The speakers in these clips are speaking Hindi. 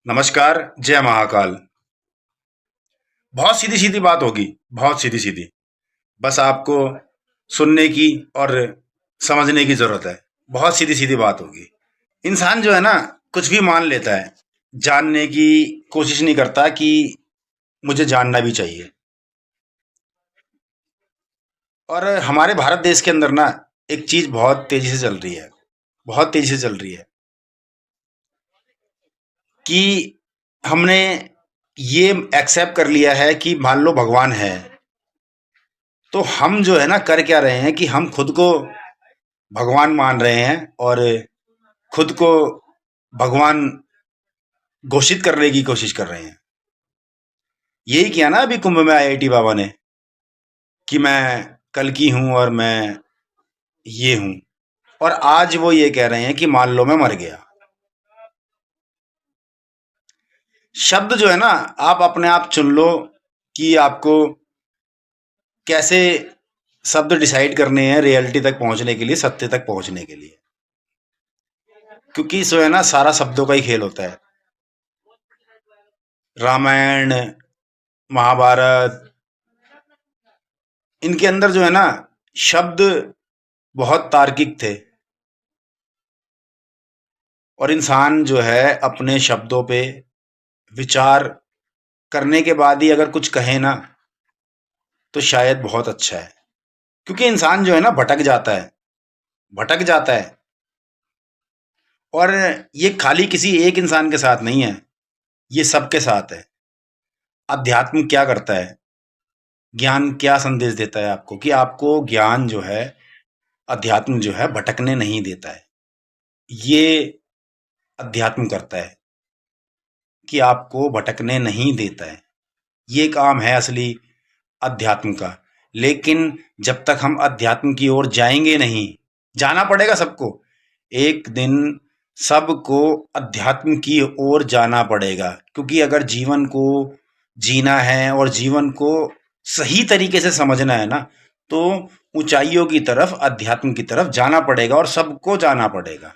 नमस्कार, जय महाकाल। बहुत सीधी-सीधी बात होगी, बहुत सीधी-सीधी। बस आपको सुनने की और समझने की ज़रूरत है। बहुत सीधी-सीधी बात होगी। इंसान जो है ना, कुछ भी मान लेता है। जानने की कोशिश नहीं करता कि मुझे जानना भी चाहिए। और हमारे भारत देश के अंदर ना, एक चीज़ बहुत तेज़ी से चल रही है। बहुत तेज़ी से चल रही है कि हमने ये एक्सेप्ट कर लिया है कि मान लो भगवान है। तो हम जो है ना कर क्या रहे हैं कि हम खुद को भगवान मान रहे हैं और खुद को भगवान घोषित करने की कोशिश कर रहे हैं। यही किया ना अभी कुंभ में आईआईटी बाबा ने कि मैं कल की हूं और मैं ये हूं। और आज वो ये कह रहे हैं कि मान लो मैं मर गया। शब्द जो है ना, आप अपने आप चुन लो कि आपको कैसे शब्द डिसाइड करने हैं रियलिटी तक पहुंचने के लिए, सत्य तक पहुंचने के लिए। क्योंकि जो है ना, सारा शब्दों का ही खेल होता है। रामायण, महाभारत, इनके अंदर जो है ना, शब्द बहुत तार्किक थे। और इंसान जो है अपने शब्दों पे विचार करने के बाद ही अगर कुछ कहे ना, तो शायद बहुत अच्छा है। क्योंकि इंसान जो है ना भटक जाता है, भटक जाता है। और ये खाली किसी एक इंसान के साथ नहीं है, ये सबके साथ है। अध्यात्म क्या करता है, ज्ञान क्या संदेश देता है आपको कि आपको ज्ञान जो है, अध्यात्म जो है भटकने नहीं देता है। ये अध्यात्म करता है कि आपको भटकने नहीं देता है। ये काम है असली अध्यात्म का। लेकिन जब तक हम अध्यात्म की ओर जाएंगे नहीं, जाना पड़ेगा सबको। एक दिन सबको अध्यात्म की ओर जाना पड़ेगा। क्योंकि अगर जीवन को जीना है और जीवन को सही तरीके से समझना है ना, तो ऊंचाइयों की तरफ, अध्यात्म की तरफ जाना पड़ेगा और सबको जाना पड़ेगा।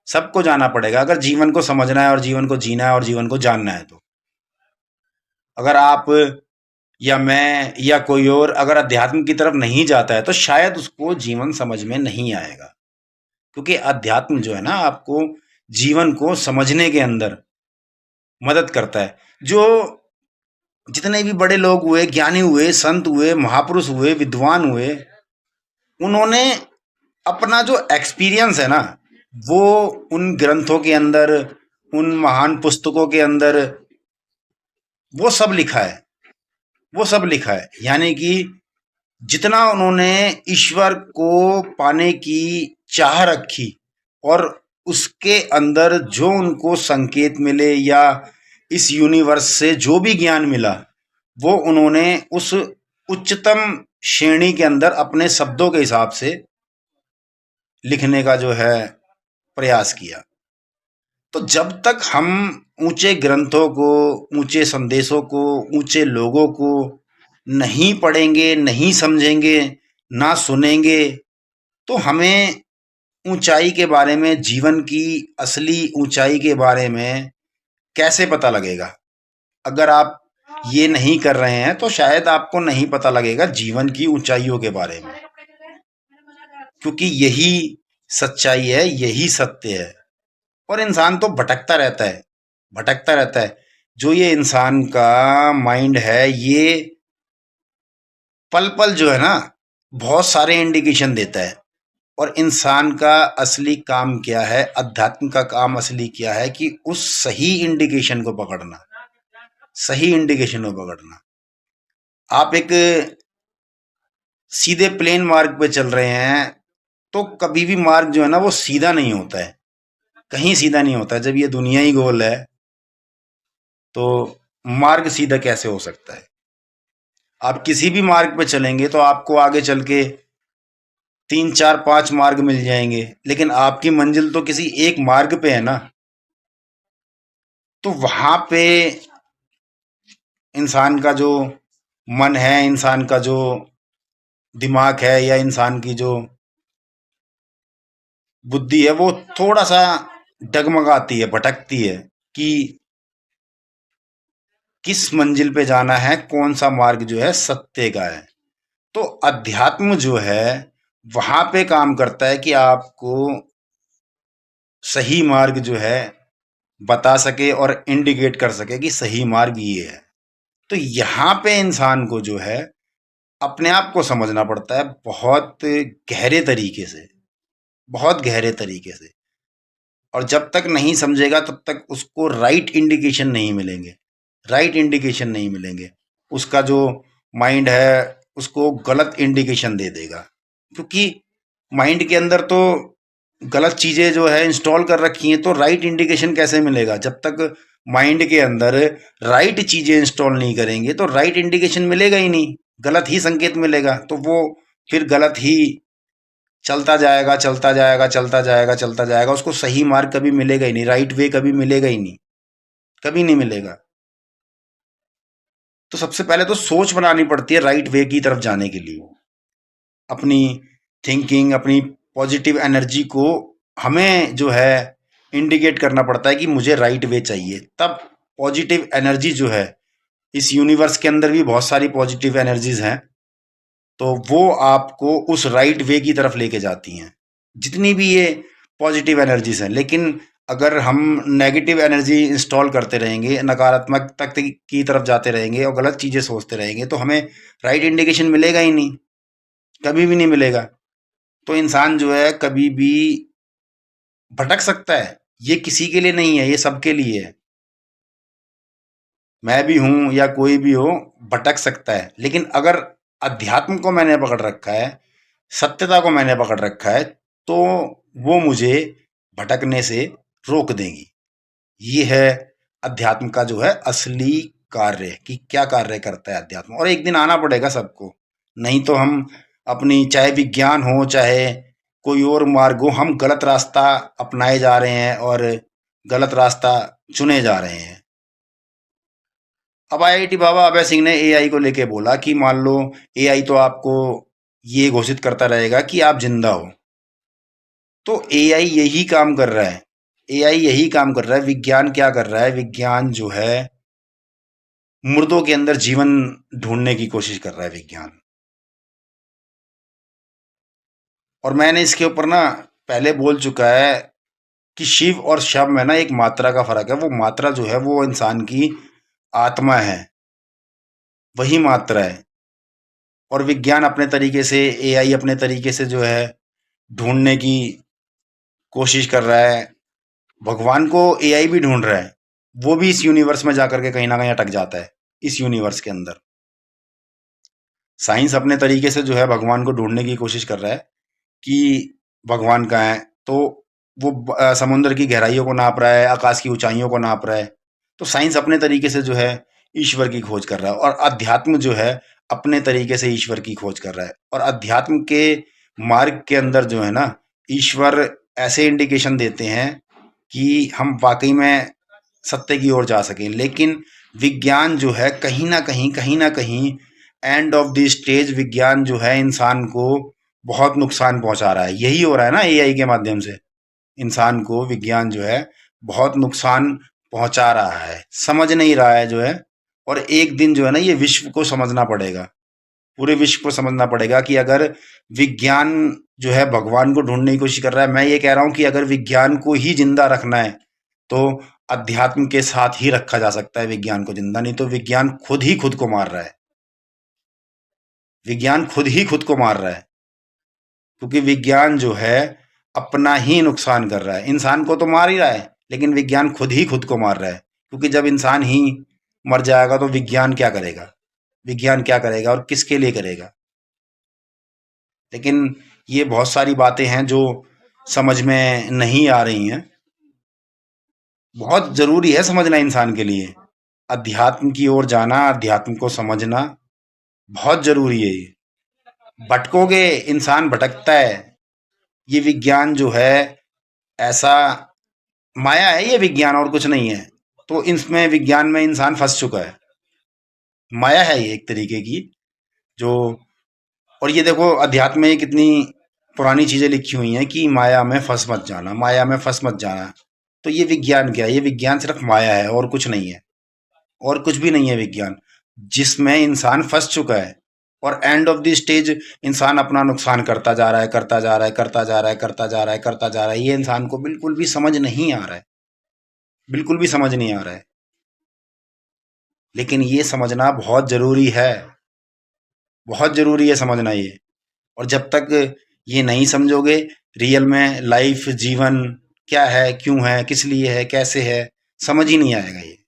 सबको जाना पड़ेगा अगर जीवन को समझना है और जीवन को जीना है और जीवन को जानना है तो। अगर आप या मैं या कोई और अगर अध्यात्म की तरफ नहीं जाता है, तो शायद उसको जीवन समझ में नहीं आएगा। क्योंकि अध्यात्म जो है ना, आपको जीवन को समझने के अंदर मदद करता है। जो जितने भी बड़े लोग हुए, ज्ञानी हुए, संत हुए, महापुरुष हुए, विद्वान हुए, उन्होंने अपना जो एक्सपीरियंस है ना, वो उन ग्रंथों के अंदर, उन महान पुस्तकों के अंदर वो सब लिखा है। वो सब लिखा है। यानी कि जितना उन्होंने ईश्वर को पाने की चाह रखी और उसके अंदर जो उनको संकेत मिले या इस यूनिवर्स से जो भी ज्ञान मिला, वो उन्होंने उस उच्चतम श्रेणी के अंदर अपने शब्दों के हिसाब से लिखने का जो है प्रयास किया। तो जब तक हम ऊंचे ग्रंथों को, ऊंचे संदेशों को, ऊंचे लोगों को नहीं पढ़ेंगे, नहीं समझेंगे, ना सुनेंगे, तो हमें ऊंचाई के बारे में, जीवन की असली ऊंचाई के बारे में कैसे पता लगेगा। अगर आप ये नहीं कर रहे हैं, तो शायद आपको नहीं पता लगेगा जीवन की ऊंचाइयों के बारे में। क्योंकि यही सच्चाई है, यही सत्य है। और इंसान तो भटकता रहता है, भटकता रहता है। जो ये इंसान का माइंड है, ये पल पल जो है ना, बहुत सारे इंडिकेशन देता है। और इंसान का असली काम क्या है, अध्यात्म का काम असली क्या है कि उस सही इंडिकेशन को पकड़ना, सही इंडिकेशन को पकड़ना। आप एक सीधे प्लेन मार्ग पे चल रहे हैं, तो कभी भी मार्ग जो है ना, वो सीधा नहीं होता है। कहीं सीधा नहीं होता है। जब ये दुनिया ही गोल है, तो मार्ग सीधा कैसे हो सकता है। आप किसी भी मार्ग पे चलेंगे तो आपको आगे चल के तीन चार पांच मार्ग मिल जाएंगे, लेकिन आपकी मंजिल तो किसी एक मार्ग पे है ना। तो वहां पे इंसान का जो मन है, इंसान का जो दिमाग है, या इंसान की जो बुद्धि है, वो थोड़ा सा डगमगाती है, भटकती है कि किस मंजिल पे जाना है, कौन सा मार्ग जो है सत्य का है। तो अध्यात्म जो है वहां पे काम करता है कि आपको सही मार्ग जो है बता सके और इंडिकेट कर सके कि सही मार्ग ये है। तो यहाँ पे इंसान को जो है अपने आप को समझना पड़ता है बहुत गहरे तरीके से, बहुत गहरे तरीके से। और जब तक नहीं समझेगा तब तक उसको राइट इंडिकेशन नहीं मिलेंगे, राइट इंडिकेशन नहीं मिलेंगे। उसका जो माइंड है उसको गलत इंडिकेशन दे देगा, क्योंकि माइंड के अंदर तो गलत चीजें जो है इंस्टॉल कर रखी हैं, तो राइट इंडिकेशन कैसे मिलेगा? जब तक माइंड के अंदर राइट चीजें इंस्टॉल नहीं करेंगे तो राइट इंडिकेशन मिलेगा ही नहीं, गलत ही संकेत मिलेगा। तो वो फिर गलत ही चलता जाएगा, चलता जाएगा, चलता जाएगा, चलता जाएगा। उसको सही मार्ग कभी मिलेगा ही नहीं, राइट वे कभी मिलेगा ही नहीं, कभी नहीं मिलेगा। तो सबसे पहले तो सोच बनानी पड़ती है राइट वे की तरफ जाने के लिए। अपनी थिंकिंग, अपनी पॉजिटिव एनर्जी को हमें जो है इंडिकेट करना पड़ता है कि मुझे राइट वे चाहिए। तब पॉजिटिव एनर्जी जो है, इस यूनिवर्स के अंदर भी बहुत सारी पॉजिटिव एनर्जीज हैं, तो वो आपको उस राइट वे की तरफ लेके जाती हैं, जितनी भी ये पॉजिटिव एनर्जीज हैं। लेकिन अगर हम नेगेटिव एनर्जी इंस्टॉल करते रहेंगे, नकारात्मकता की तरफ जाते रहेंगे और गलत चीज़ें सोचते रहेंगे, तो हमें राइट इंडिकेशन मिलेगा ही नहीं, कभी भी नहीं मिलेगा। तो इंसान जो है कभी भी भटक सकता है। ये किसी के लिए नहीं है, ये सबके लिए है। मैं भी हूं या कोई भी हो, भटक सकता है। लेकिन अगर अध्यात्म को मैंने पकड़ रखा है, सत्यता को मैंने पकड़ रखा है, तो वो मुझे भटकने से रोक देंगी। ये है अध्यात्म का जो है असली कार्य, कि क्या कार्य करता है अध्यात्म। और एक दिन आना पड़ेगा सबको, नहीं तो हम अपनी, चाहे विज्ञान हो चाहे कोई और मार्ग हो, हम गलत रास्ता अपनाए जा रहे हैं और गलत रास्ता चुने जा रहे हैं। अब आईआईटी बाबा अभय सिंह ने एआई को लेके बोला कि मान लो एआई तो आपको ये घोषित करता रहेगा कि आप जिंदा हो। तो एआई यही काम कर रहा है, एआई यही काम कर रहा है। विज्ञान क्या कर रहा है? विज्ञान जो है मुर्दों के अंदर जीवन ढूंढने की कोशिश कर रहा है विज्ञान। और मैंने इसके ऊपर ना पहले बोल चुका है कि शिव और शव में ना एक मात्रा का फर्क है। वो मात्रा जो है वो इंसान की आत्मा है, वही मात्रा है। और विज्ञान अपने तरीके से, एआई अपने तरीके से जो है ढूंढने की कोशिश कर रहा है। भगवान को एआई भी ढूंढ रहा है, वो भी इस यूनिवर्स में जाकर के कहीं ना कहीं अटक जाता है, इस यूनिवर्स के अंदर। साइंस अपने तरीके से जो है भगवान को ढूंढने की कोशिश कर रहा है कि भगवान कहाँ है। तो वो समुद्र की गहराइयों को नाप रहा है, आकाश की ऊंचाइयों को नाप रहा है। तो साइंस अपने तरीके से जो है ईश्वर की खोज कर रहा है, और अध्यात्म जो है अपने तरीके से ईश्वर की खोज कर रहा है। और अध्यात्म के मार्ग के अंदर जो है ना, ईश्वर ऐसे इंडिकेशन देते हैं कि हम वाकई में सत्य की ओर जा सकें। लेकिन विज्ञान जो है कहीं ना कहीं एंड ऑफ द स्टेज, विज्ञान जो है इंसान को बहुत नुकसान पहुंचा रहा है। यही हो रहा है ना एआई के माध्यम से, इंसान को विज्ञान जो है बहुत नुकसान पहुंचा रहा है, समझ नहीं रहा है जो है। और एक दिन जो है ना ये विश्व को समझना पड़ेगा, पूरे विश्व को समझना पड़ेगा कि अगर विज्ञान जो है भगवान को ढूंढने की कोशिश कर रहा है, मैं ये कह रहा हूं कि अगर विज्ञान को ही जिंदा रखना है तो अध्यात्म के साथ ही रखा जा सकता है विज्ञान को जिंदा। नहीं तो विज्ञान खुद ही खुद को मार रहा है, विज्ञान खुद ही खुद को मार रहा है। क्योंकि विज्ञान जो है अपना ही नुकसान कर रहा है, इंसान को तो मार ही रहा है, लेकिन विज्ञान खुद ही खुद को मार रहा है। क्योंकि जब इंसान ही मर जाएगा तो विज्ञान क्या करेगा, विज्ञान क्या करेगा और किसके लिए करेगा? लेकिन ये बहुत सारी बातें हैं जो समझ में नहीं आ रही हैं। बहुत जरूरी है समझना इंसान के लिए, अध्यात्म की ओर जाना, अध्यात्म को समझना बहुत जरूरी है। ये भटकोगे, इंसान भटकता है। ये विज्ञान जो है ऐसा माया है, ये विज्ञान और कुछ नहीं है। तो इसमें, विज्ञान में इंसान फंस चुका है, माया है ये एक तरीके की जो। और ये देखो अध्यात्म में कितनी पुरानी चीजें लिखी हुई हैं कि माया में फंस मत जाना, माया में फंस मत जाना। तो ये विज्ञान क्या है? ये विज्ञान सिर्फ माया है और कुछ नहीं है। और कुछ भी नहीं है विज्ञान, जिसमें इंसान फंस चुका है। और एंड ऑफ द स्टेज इंसान अपना नुकसान करता जा रहा है, करता जा रहा है, करता जा रहा है, करता जा रहा है, करता जा रहा है। ये इंसान को बिल्कुल भी समझ नहीं आ रहा है, बिल्कुल भी समझ नहीं आ रहा है। लेकिन ये समझना बहुत जरूरी है, बहुत जरूरी है समझना ये। और जब तक ये नहीं समझोगे, रियल में लाइफ, जीवन क्या है, क्यों है, किस लिए है, कैसे है, समझ ही नहीं आएगा ये,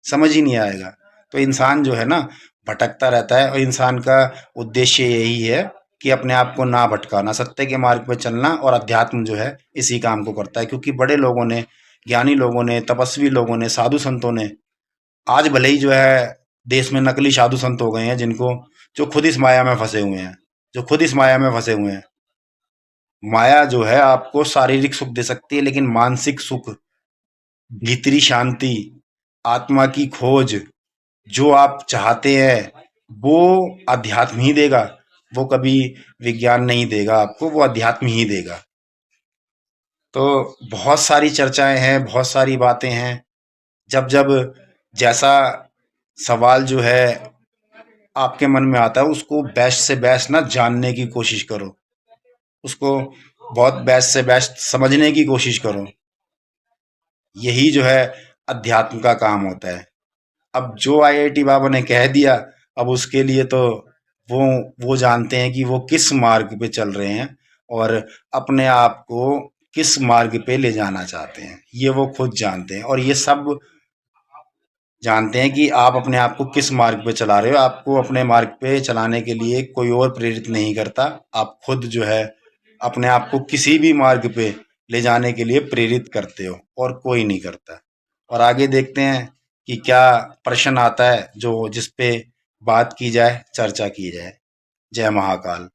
समझ ही नहीं आएगा। तो इंसान जो है ना, भटकता रहता है। और इंसान का उद्देश्य यही है कि अपने आप को ना भटकाना, सत्य के मार्ग पर चलना। और अध्यात्म जो है इसी काम को करता है। क्योंकि बड़े लोगों ने, ज्ञानी लोगों ने, तपस्वी लोगों ने, साधु संतों ने, आज भले ही जो है देश में नकली साधु संत हो गए हैं, जिनको, जो खुद इस माया में फंसे हुए हैं, जो खुद इस माया में फंसे हुए हैं। माया जो है आपको शारीरिक सुख दे सकती है, लेकिन मानसिक सुख, भीतरी शांति, आत्मा की खोज, जो आप चाहते हैं, वो अध्यात्म ही देगा। वो कभी विज्ञान नहीं देगा आपको, वो अध्यात्म ही देगा। तो बहुत सारी चर्चाएं हैं, बहुत सारी बातें हैं। जब जब जैसा सवाल जो है आपके मन में आता है, उसको बेस्ट से बेस्ट ना जानने की कोशिश करो, उसको बहुत बेस्ट से बेस्ट समझने की कोशिश करो। यही जो है अध्यात्म का काम होता है। अब जो आईआईटी बाबा ने कह दिया, अब उसके लिए तो वो वो जानते हैं कि वो किस मार्ग पे चल रहे हैं और अपने आप को किस मार्ग पे ले जाना चाहते हैं, ये वो खुद जानते हैं। और ये सब जानते हैं कि आप अपने आप को किस मार्ग पे चला रहे हो। आपको अपने मार्ग पे चलाने के लिए कोई और प्रेरित नहीं करता, आप खुद जो है अपने आप को किसी भी मार्ग पे ले जाने के लिए प्रेरित करते हो, और कोई नहीं करता। और आगे देखते हैं कि क्या प्रश्न आता है, जो जिस पे बात की जाए, चर्चा की जाए। जय महाकाल।